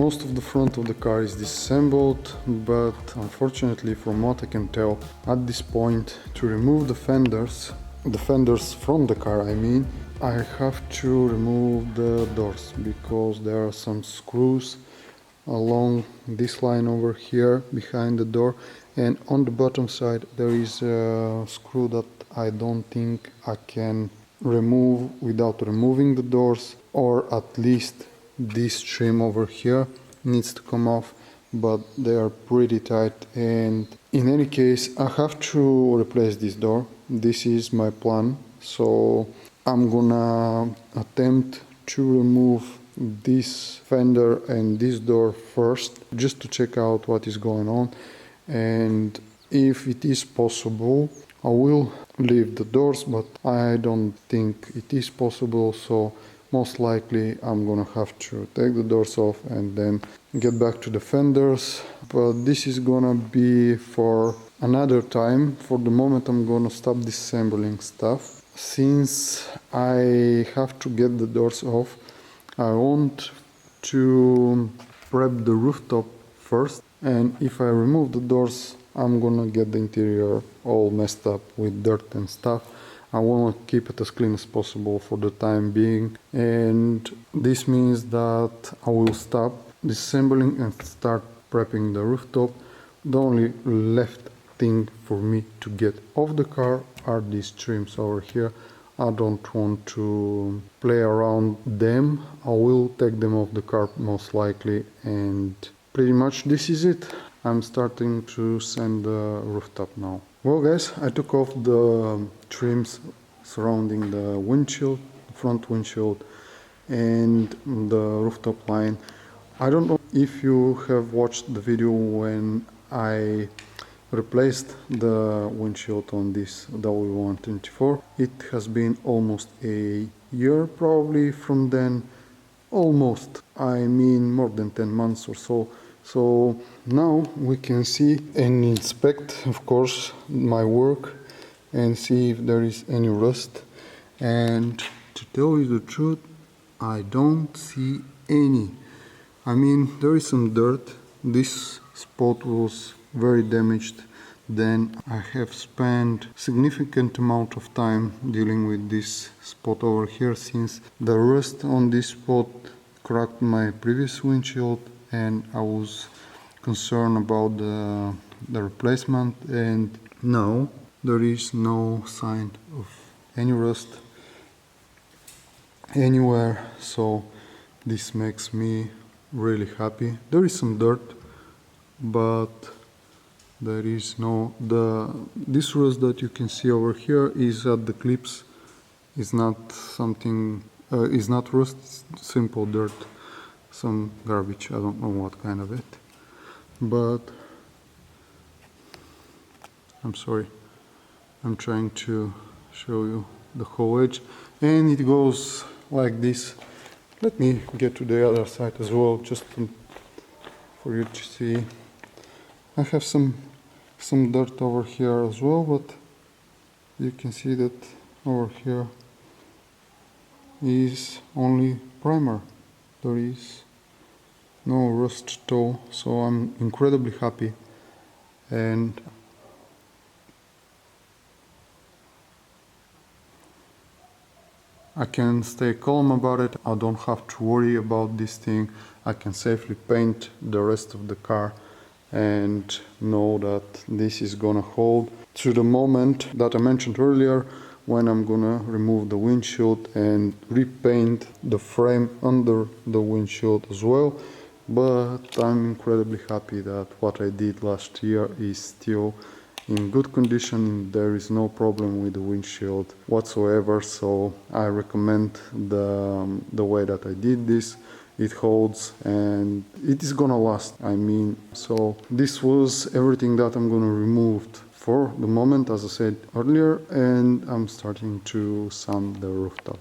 Most of the front of the car is disassembled, but unfortunately, from what I can tell at this point, to remove the fenders from the car, I have to remove the doors because there are some screws along this line over here behind the door, and on the bottom side there is a screw that I don't think I can remove without removing the doors, or at least this trim over here needs to come off, but they are pretty tight, and in any case I have to replace this door. This is my plan, so I'm gonna attempt to remove this fender and this door first, just to check out what is going on, and if it is possible I will leave the doors, but I don't think it is possible, so most likely I'm gonna have to take the doors off and then get back to the fenders, but this is gonna be for another time. For the moment I'm gonna stop disassembling stuff. Since I have to get the doors off, I want to prep the rooftop first, and if I remove the doors I'm gonna get the interior all messed up with dirt and stuff. I want to keep it as clean as possible for the time being, and this means that I will stop disassembling and start prepping the rooftop. The only left thing for me to get off the car are these trims over here. I don't want to play around them. I will take them off the car most likely, and pretty much this is it. I'm starting to sand the rooftop now. Well guys, I took off the trims surrounding the windshield, front windshield, and the rooftop line. I don't know if you have watched the video when I replaced the windshield on this W124. It has been almost a year probably from then. Almost, I mean more than 10 months or so. So now we can see and inspect, of course, my work and see if there is any rust. And to tell you the truth, I don't see any. I mean, there is some dirt. This spot was very damaged. Then I have spent significant amount of time dealing with this spot over here, since the rust on this spot cracked my previous windshield, and I was concerned about the replacement, and now there is no sign of any rust anywhere, so this makes me really happy. There is some dirt, but there is no, this rust that you can see over here is at the clips, is not something, is not rust, it's simple dirt, some garbage, I don't know what kind of it, but I'm sorry, I'm trying to show you the whole edge, and it goes like this. Let me get to the other side as well, just for you to see. I have some dirt over here as well, but you can see that over here is only primer. There is no rust at all, so I'm incredibly happy, and I can stay calm about it. I don't have to worry about this thing. I can safely paint the rest of the car and know that this is gonna hold to the moment that I mentioned earlier, when I'm gonna remove the windshield and repaint the frame under the windshield as well. But I'm incredibly happy that what I did last year is still in good condition. There is no problem with the windshield whatsoever, so I recommend the way that I did this. It holds and it is gonna last, I mean. So this was everything that I'm gonna remove for the moment, as I said earlier, and I'm starting to sand the rooftop.